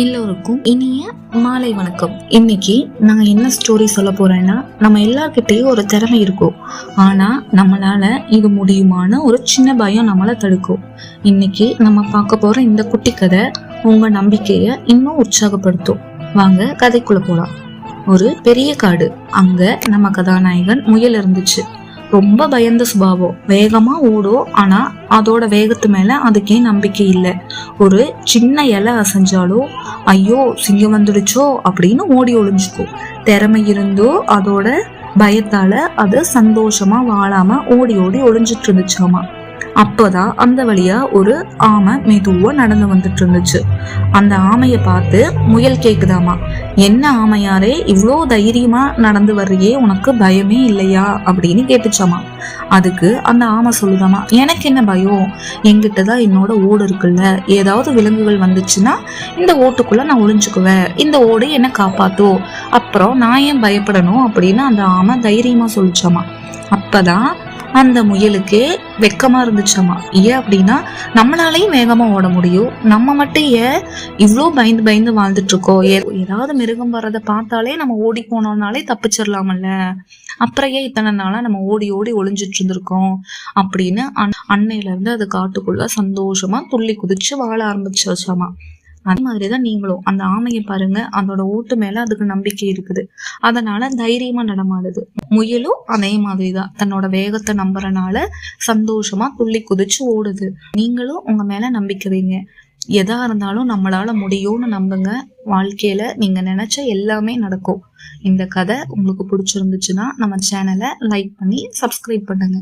எல்லோருக்கும் இனிய மாலை வணக்கம். இன்னைக்கு நான் என்ன ஸ்டோரி சொல்ல போறேன்னா, நம்ம எல்லார்கிட்டையும் ஒரு திறமை இருக்கும். ஆனா நம்மளால இது முடியுமான ஒரு சின்ன பயம் நம்மளை தடுக்கும். இன்னைக்கு நம்ம பார்க்க போற இந்த குட்டி கதை உங்க நம்பிக்கைய இன்னும் உற்சாகப்படுத்தும். வாங்க கதைக்குள்ள போலாம். ஒரு பெரிய காடு. அங்க நம்ம கதாநாயகன் முயல் இருந்துச்சு. ரொம்ப பயந்த சுபாவம், வேகமா ஓடும். ஆனா அதோட வேகத்து மேல அதுக்கே நம்பிக்கை இல்லை. ஒரு சின்ன இலை அசைஞ்சாலும் ஐயோ சிங்கம் வந்துடுச்சோ அப்படின்னு ஓடி ஒளிஞ்சுக்கும். திறமை இருந்தோ அதோட பயத்தால அது சந்தோஷமா வாழாம ஓடி ஓடி ஒளிஞ்சிட்டு இருந்துச்சாமா. அப்போதான் அந்த வழியா ஒரு ஆமை மெதுவா நடந்து வந்துட்டு இருந்துச்சு. அந்த ஆமைய பார்த்து முயல் கேக்குதாமா, என்ன ஆமையாரே இவ்வளோ தைரியமா நடந்து வர்றியே, உனக்கு பயமே இல்லையா அப்படின்னு கேட்டுச்சாமா. அதுக்கு அந்த ஆமை சொல்லுதாமா, எனக்கு என்ன பயம், என்கிட்டதான் என்னோட ஓடு இருக்குல்ல, ஏதாவது விலங்குகள் வந்துச்சுன்னா இந்த ஓட்டுக்குள்ள நான் ஒளிஞ்சுக்குவேன், இந்த ஓடு என்ன காப்பாத்தும், அப்புறம் நான் ஏன் பயப்படணும் அப்படின்னு அந்த ஆமை தைரியமா சொல்லிச்சாமா. அப்பதான் அந்த முயலுக்கே வெக்கமா இருந்துச்சாமா. ஏன் அப்படின்னா, நம்மளாலையும் வேகமா ஓட முடியும், நம்ம மட்டும் ஏன் இவ்வளோ பயந்து பயந்து வாழ்ந்துட்டு இருக்கோம், ஏதாவது மிருகம் வர்றதை பார்த்தாலே நம்ம ஓடி போனோம்னாலே தப்பிச்சிடலாமல்ல, அப்புறம் ஏன் இத்தனை நாளா நம்ம ஓடி ஓடி ஒளிஞ்சிட்டு இருந்திருக்கோம் அப்படின்னு அன்னையில இருந்து அது காட்டுக்குள்ள சந்தோஷமா துள்ளி குதிச்சு வாழ ஆரம்பிச்சாமா. அதே மாதிரிதான் நீங்களும் அந்த ஆமையை பாருங்க, அதோட ஓட்டு மேல அதுக்கு நம்பிக்கை இருக்குது, அதனால தைரியமா நடமாடுது. முயலும் அதே மாதிரிதான் தன்னோட வேகத்தை நம்புறனால சந்தோஷமா துள்ளி குதிச்சு ஓடுது. நீங்களும் உங்க மேல நம்பிக்கை வைங்க, எதா இருந்தாலும் நம்மளால முடியும்னு நம்புங்க. வாழ்க்கையில நீங்க நினைச்ச எல்லாமே நடக்கும். இந்த கதை உங்களுக்கு பிடிச்சிருந்துச்சுன்னா நம்ம சேனலை லைக் பண்ணி சப்ஸ்கிரைப் பண்ணுங்க.